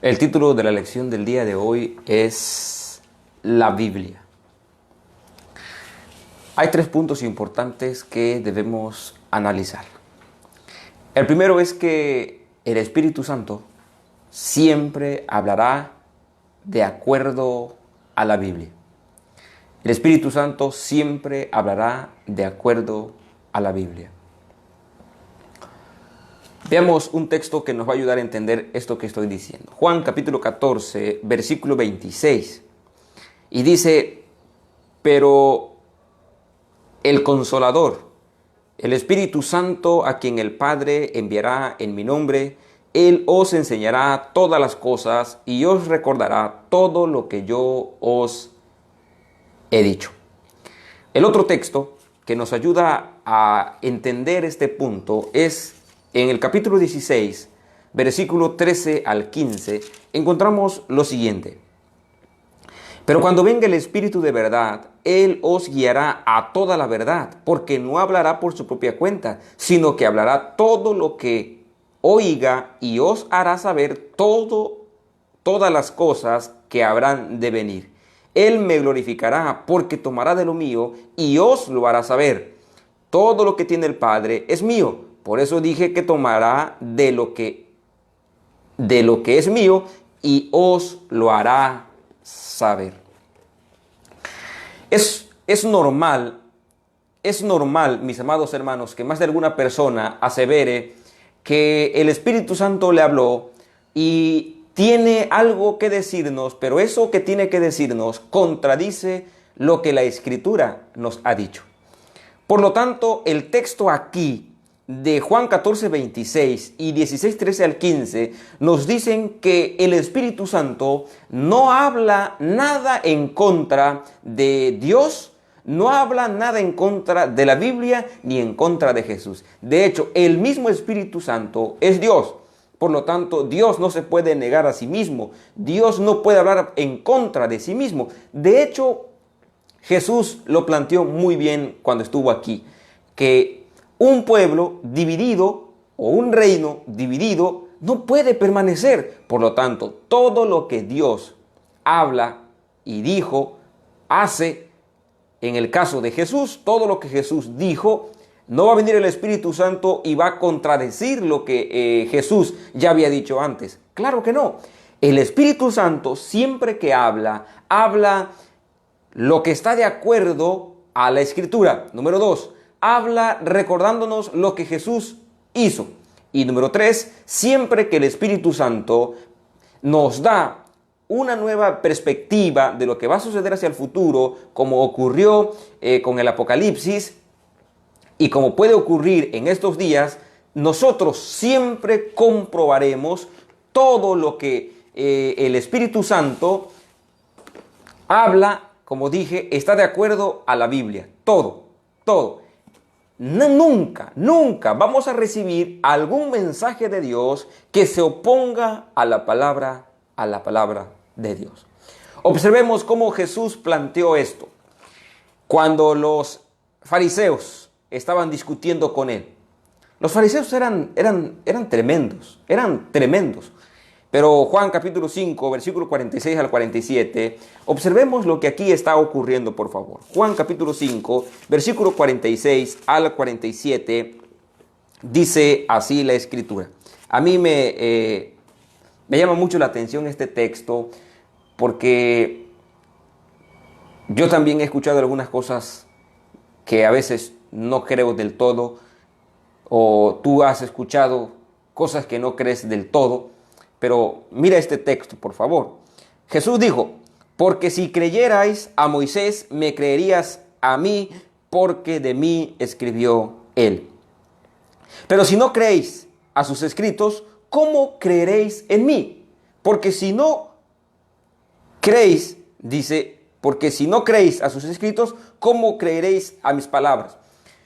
El título de la lección del día de hoy es la Biblia. Hay tres puntos importantes que debemos analizar. El primero es que el Espíritu Santo siempre hablará de acuerdo a la Biblia. El Espíritu Santo siempre hablará de acuerdo a la Biblia. Veamos un texto que nos va a ayudar a entender esto que estoy diciendo. Juan capítulo 14, versículo 26. Y dice, pero el Consolador, el Espíritu Santo, a quien el Padre enviará en mi nombre, Él os enseñará todas las cosas y os recordará todo lo que yo os he dicho. El otro texto que nos ayuda a entender este punto es en el capítulo 16, versículo 13 al 15, encontramos lo siguiente. Pero cuando venga el Espíritu de verdad, Él os guiará a toda la verdad, porque no hablará por su propia cuenta, sino que hablará todo lo que oiga y os hará saber todas las cosas que habrán de venir. Él me glorificará porque tomará de lo mío y os lo hará saber. Todo lo que tiene el Padre es mío. Por eso dije que tomará de lo que es mío y os lo hará saber. Es normal, mis amados hermanos, que más de alguna persona asevere que el Espíritu Santo le habló y tiene algo que decirnos, pero eso que tiene que decirnos contradice lo que la Escritura nos ha dicho. Por lo tanto, el texto aquí de Juan 14, 26 y 16, 13 al 15 nos dicen que el Espíritu Santo no habla nada en contra de Dios, no habla nada en contra de la Biblia ni en contra de Jesús. De hecho, el mismo Espíritu Santo es Dios. Por lo tanto, Dios no se puede negar a sí mismo. Dios no puede hablar en contra de sí mismo. De hecho, Jesús lo planteó muy bien cuando estuvo aquí, que un pueblo dividido o un reino dividido no puede permanecer. Por lo tanto, todo lo que Dios habla y dijo, hace. En el caso de Jesús, todo lo que Jesús dijo, no va a venir el Espíritu Santo y va a contradecir lo que Jesús ya había dicho antes. Claro que no. El Espíritu Santo siempre que habla lo que está de acuerdo a la Escritura. Número 2, habla recordándonos lo que Jesús hizo. Y número 3, siempre que el Espíritu Santo nos da una nueva perspectiva de lo que va a suceder hacia el futuro, como ocurrió con el Apocalipsis y como puede ocurrir en estos días, nosotros siempre comprobaremos todo lo que el Espíritu Santo habla. Como dije, está de acuerdo a la Biblia. Todo. Nunca vamos a recibir algún mensaje de Dios que se oponga a la palabra de Dios. Observemos cómo Jesús planteó esto. Cuando los fariseos estaban discutiendo con él. Los fariseos eran tremendos. Pero Juan capítulo 5, versículo 46 al 47, observemos lo que aquí está ocurriendo, por favor. Juan capítulo 5, versículo 46 al 47, dice así la Escritura. A mí me llama mucho la atención este texto porque yo también he escuchado algunas cosas que a veces no creo del todo, o tú has escuchado cosas que no crees del todo. Pero mira este texto, por favor. Jesús dijo, porque si creyerais a Moisés, me creerías a mí, porque de mí escribió él. Pero si no creéis a sus escritos, ¿cómo creeréis en mí? Porque si no creéis, dice, porque si no creéis a sus escritos, ¿cómo creeréis a mis palabras?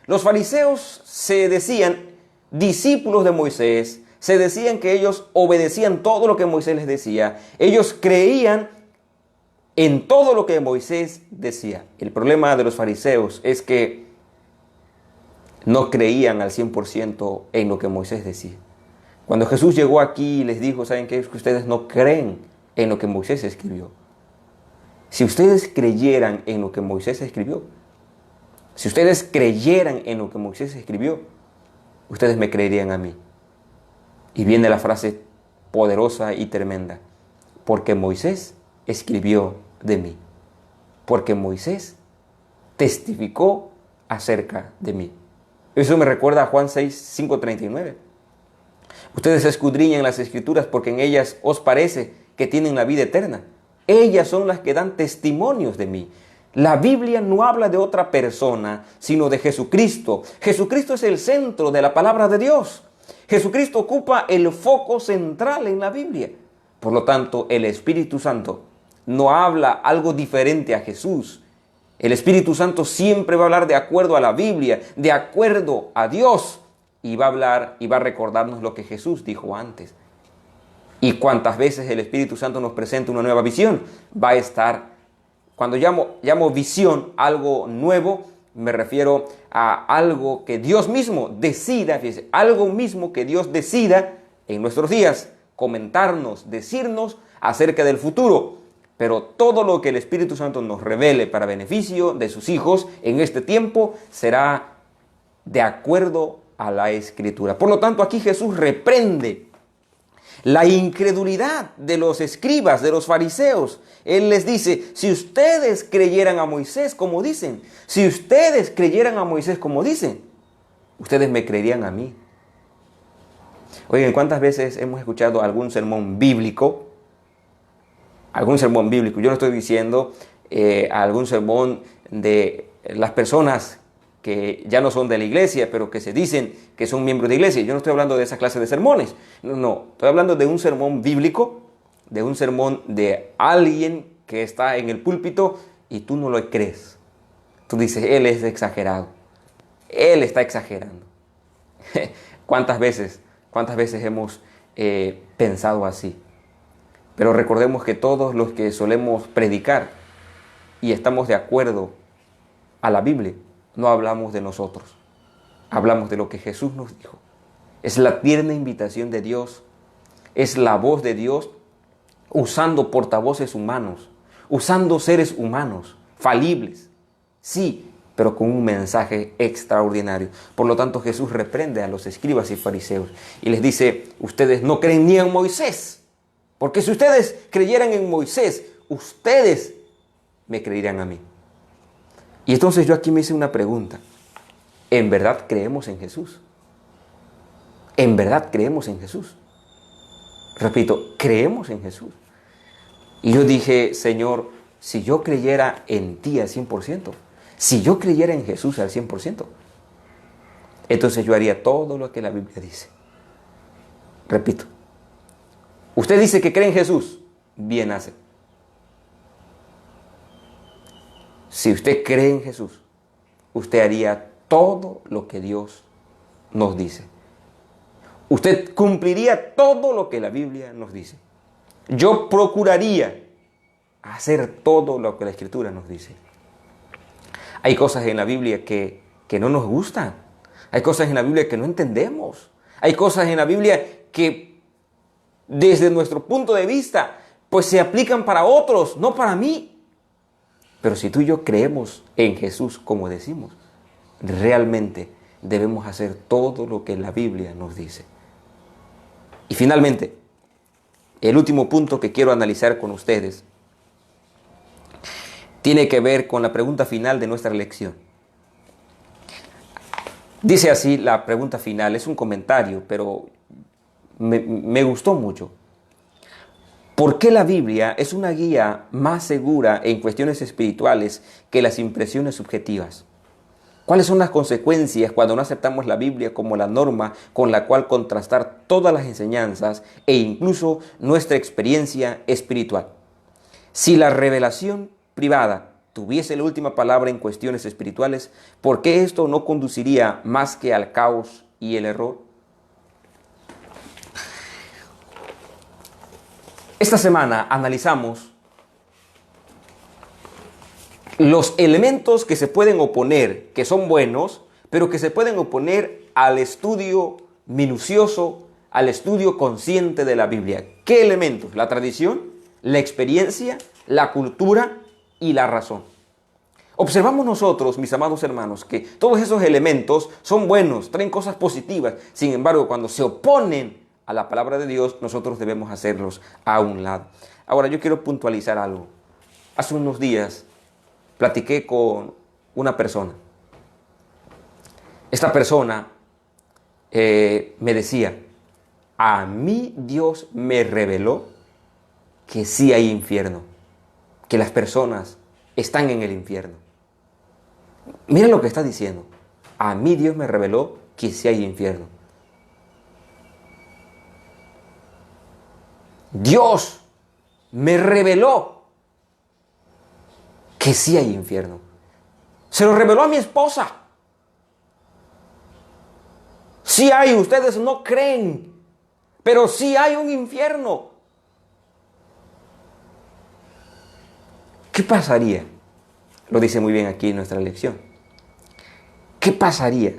Los fariseos se decían discípulos de Moisés. Se decían que ellos obedecían todo lo que Moisés les decía. Ellos creían en todo lo que Moisés decía. El problema de los fariseos es que no creían al 100% en lo que Moisés decía. Cuando Jesús llegó aquí y les dijo, ¿saben qué? Es que ustedes no creen en lo que Moisés escribió. Si ustedes creyeran en lo que Moisés escribió, si ustedes creyeran en lo que Moisés escribió, ustedes me creerían a mí. Y viene la frase poderosa y tremenda. Porque Moisés escribió de mí. Porque Moisés testificó acerca de mí. Eso me recuerda a Juan 6:5-39. Ustedes escudriñan las escrituras porque en ellas os parece que tienen la vida eterna. Ellas son las que dan testimonios de mí. La Biblia no habla de otra persona, sino de Jesucristo. Jesucristo es el centro de la palabra de Dios. Jesucristo ocupa el foco central en la Biblia. Por lo tanto, el Espíritu Santo no habla algo diferente a Jesús. El Espíritu Santo siempre va a hablar de acuerdo a la Biblia, de acuerdo a Dios. Y va a hablar y va a recordarnos lo que Jesús dijo antes. Y cuantas veces el Espíritu Santo nos presenta una nueva visión, va a estar, cuando llamo visión, algo nuevo, me refiero a algo que Dios mismo decida, fíjese, algo mismo que Dios decida en nuestros días, comentarnos, decirnos acerca del futuro. Pero todo lo que el Espíritu Santo nos revele para beneficio de sus hijos en este tiempo será de acuerdo a la Escritura. Por lo tanto, aquí Jesús reprende la incredulidad de los escribas, de los fariseos. Él les dice, si ustedes creyeran a Moisés como dicen, si ustedes creyeran a Moisés como dicen, ustedes me creerían a mí. Oigan, ¿cuántas veces hemos escuchado algún sermón bíblico? Algún sermón bíblico. Yo no estoy diciendo algún sermón de las personas que ya no son de la iglesia, pero que se dicen que son miembros de iglesia. Yo no estoy hablando de esa clase de sermones. No, estoy hablando de un sermón bíblico, de un sermón de alguien que está en el púlpito y tú no lo crees. Tú dices, él es exagerado. Él está exagerando. ¿Cuántas veces hemos pensado así? Pero recordemos que todos los que solemos predicar y estamos de acuerdo a la Biblia, no hablamos de nosotros, hablamos de lo que Jesús nos dijo. Es la tierna invitación de Dios, es la voz de Dios usando portavoces humanos, usando seres humanos, falibles, sí, pero con un mensaje extraordinario. Por lo tanto, Jesús reprende a los escribas y fariseos y les dice, ustedes no creen ni en Moisés, porque si ustedes creyeran en Moisés, ustedes me creerían a mí. Y entonces yo aquí me hice una pregunta. ¿En verdad creemos en Jesús? ¿En verdad creemos en Jesús? Repito, creemos en Jesús. Y yo dije, Señor, si yo creyera en ti al 100%, si yo creyera en Jesús al 100%, entonces yo haría todo lo que la Biblia dice. Repito, usted dice que cree en Jesús, bien hace. Si usted cree en Jesús, usted haría todo lo que Dios nos dice. Usted cumpliría todo lo que la Biblia nos dice. Yo procuraría hacer todo lo que la Escritura nos dice. Hay cosas en la Biblia que no nos gustan. Hay cosas en la Biblia que no entendemos. Hay cosas en la Biblia que desde nuestro punto de vista pues se aplican para otros, no para mí. Pero si tú y yo creemos en Jesús como decimos, realmente debemos hacer todo lo que la Biblia nos dice. Y finalmente, el último punto que quiero analizar con ustedes tiene que ver con la pregunta final de nuestra lección. Dice así la pregunta final, es un comentario, pero me gustó mucho. ¿Por qué la Biblia es una guía más segura en cuestiones espirituales que las impresiones subjetivas? ¿Cuáles son las consecuencias cuando no aceptamos la Biblia como la norma con la cual contrastar todas las enseñanzas e incluso nuestra experiencia espiritual? Si la revelación privada tuviese la última palabra en cuestiones espirituales, ¿por qué esto no conduciría más que al caos y el error? Esta semana analizamos los elementos que se pueden oponer, que son buenos, pero que se pueden oponer al estudio minucioso, al estudio consciente de la Biblia. ¿Qué elementos? La tradición, la experiencia, la cultura y la razón. Observamos nosotros, mis amados hermanos, que todos esos elementos son buenos, traen cosas positivas. Sin embargo, cuando se oponen a la palabra de Dios, nosotros debemos hacerlos a un lado. Ahora, yo quiero puntualizar algo. Hace unos días platiqué con una persona. Esta persona me decía, a mí Dios me reveló que sí hay infierno, que las personas están en el infierno. Mira lo que está diciendo. A mí Dios me reveló que sí hay infierno. Dios me reveló que sí hay infierno. Se lo reveló a mi esposa. Sí hay, ustedes no creen, pero sí hay un infierno. ¿Qué pasaría? Lo dice muy bien aquí en nuestra lección. ¿Qué pasaría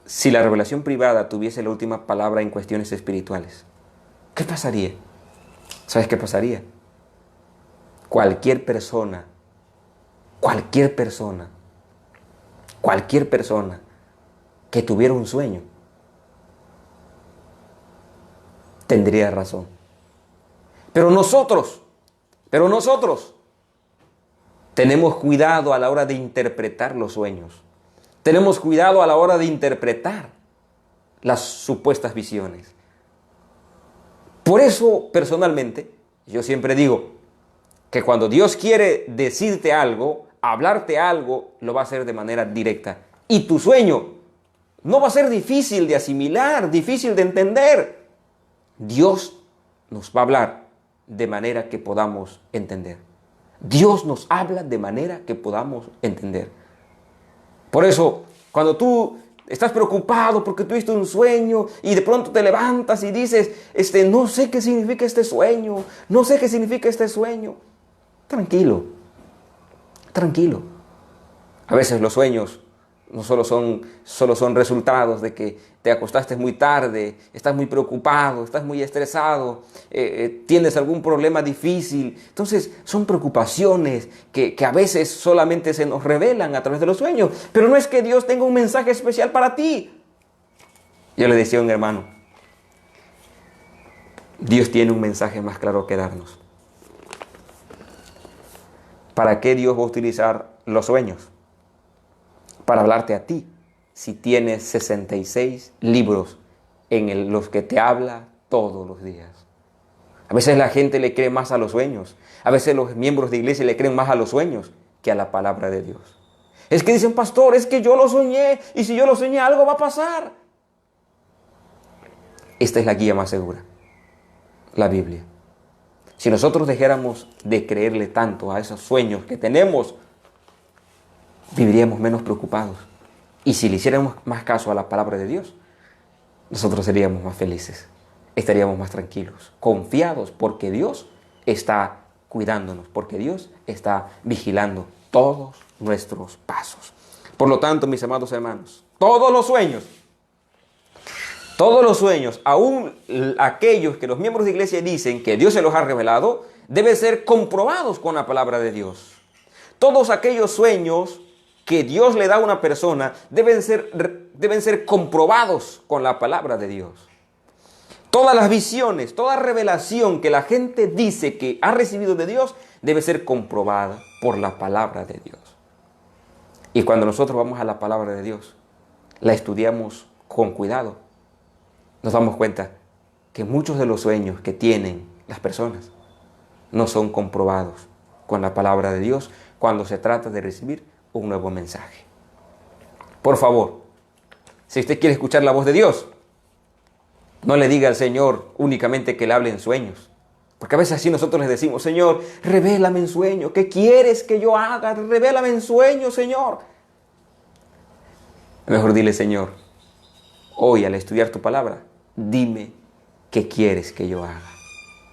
si la revelación privada tuviese la última palabra en cuestiones espirituales? ¿Qué pasaría? ¿Sabes qué pasaría? Cualquier persona que tuviera un sueño tendría razón. Pero nosotros tenemos cuidado a la hora de interpretar los sueños. Tenemos cuidado a la hora de interpretar las supuestas visiones. Por eso, personalmente, yo siempre digo que cuando Dios quiere decirte algo, hablarte algo, lo va a hacer de manera directa. Y tu sueño no va a ser difícil de asimilar, difícil de entender. Dios nos va a hablar de manera que podamos entender. Dios nos habla de manera que podamos entender. Por eso, cuando tú estás preocupado porque tuviste un sueño y de pronto te levantas y dices, no sé qué significa este sueño, no sé qué significa este sueño. Tranquilo. A veces los sueños no solo son resultados de que te acostaste muy tarde, estás muy preocupado, estás muy estresado, tienes algún problema difícil. Entonces son preocupaciones que a veces solamente se nos revelan a través de los sueños. Pero no es que Dios tenga un mensaje especial para ti. Yo le decía a un hermano, Dios tiene un mensaje más claro que darnos. ¿Para qué Dios va a utilizar los sueños? Para hablarte a ti, si tienes 66 libros en los que te habla todos los días. A veces la gente le cree más a los sueños. A veces los miembros de iglesia le creen más a los sueños que a la palabra de Dios. Es que dicen, pastor, es que yo lo soñé, y si yo lo soñé, algo va a pasar. Esta es la guía más segura, la Biblia. Si nosotros dejáramos de creerle tanto a esos sueños que tenemos, viviríamos menos preocupados. Y si le hiciéramos más caso a la palabra de Dios, nosotros seríamos más felices, estaríamos más tranquilos, confiados, porque Dios está cuidándonos, porque Dios está vigilando todos nuestros pasos. Por lo tanto, mis amados hermanos, todos los sueños, aún aquellos que los miembros de iglesia dicen que Dios se los ha revelado, deben ser comprobados con la palabra de Dios. Todos aquellos sueños que Dios le da a una persona deben ser comprobados con la palabra de Dios. Todas las visiones, toda revelación que la gente dice que ha recibido de Dios debe ser comprobada por la palabra de Dios. Y cuando nosotros vamos a la palabra de Dios, la estudiamos con cuidado, nos damos cuenta que muchos de los sueños que tienen las personas no son comprobados con la palabra de Dios cuando se trata de recibir un nuevo mensaje. Por favor, si usted quiere escuchar la voz de Dios, no le diga al Señor únicamente que le hable en sueños. Porque a veces así nosotros les decimos, Señor, revélame en sueños. ¿Qué quieres que yo haga? Revélame en sueños, Señor. Mejor dile, Señor, hoy al estudiar tu palabra, dime qué quieres que yo haga.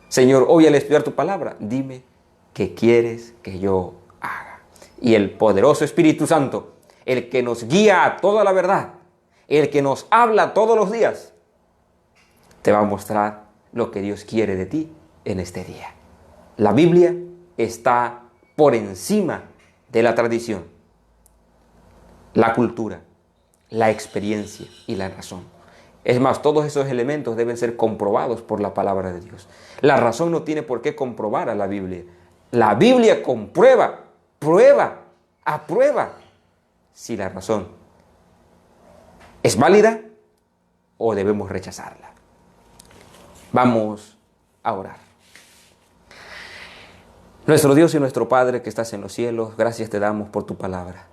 Señor, hoy al estudiar tu palabra, dime qué quieres que yo haga. Y el poderoso Espíritu Santo, el que nos guía a toda la verdad, el que nos habla todos los días, te va a mostrar lo que Dios quiere de ti en este día. La Biblia está por encima de la tradición, la cultura, la experiencia y la razón. Es más, todos esos elementos deben ser comprobados por la palabra de Dios. La razón no tiene por qué comprobar a la Biblia. La Biblia comprueba, prueba, aprueba si la razón es válida o debemos rechazarla. Vamos a orar. Nuestro Dios y nuestro Padre que estás en los cielos, gracias te damos por tu palabra.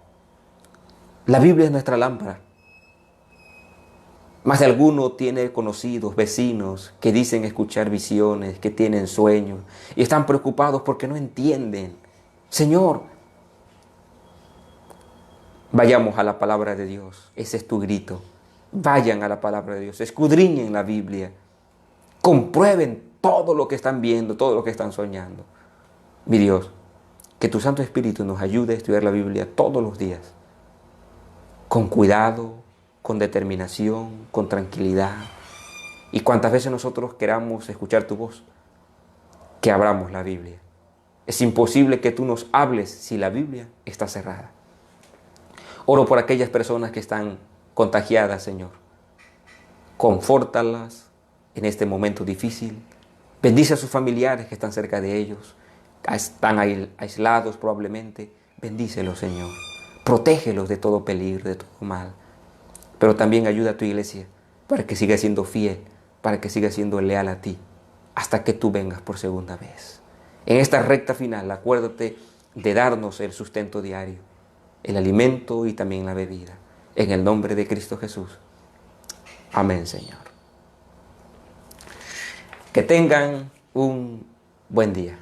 La Biblia es nuestra lámpara. Más de alguno tiene conocidos, vecinos, que dicen escuchar visiones, que tienen sueños y están preocupados porque no entienden. Señor, vayamos a la palabra de Dios. Ese es tu grito. Vayan a la palabra de Dios, escudriñen la Biblia, comprueben todo lo que están viendo, todo lo que están soñando. Mi Dios, que tu Santo Espíritu nos ayude a estudiar la Biblia todos los días, con cuidado, con determinación, con tranquilidad. Y cuantas veces nosotros queramos escuchar tu voz, que abramos la Biblia. Es imposible que tú nos hables si la Biblia está cerrada. Oro por aquellas personas que están contagiadas, Señor. Confórtalas en este momento difícil. Bendice a sus familiares que están cerca de ellos. Están aislados probablemente. Bendícelos, Señor. Protégelos de todo peligro, de todo mal. Pero también ayuda a tu iglesia para que siga siendo fiel, para que siga siendo leal a ti, hasta que tú vengas por segunda vez. En esta recta final, acuérdate de darnos el sustento diario, el alimento y también la bebida. En el nombre de Cristo Jesús. Amén, Señor. Que tengan un buen día.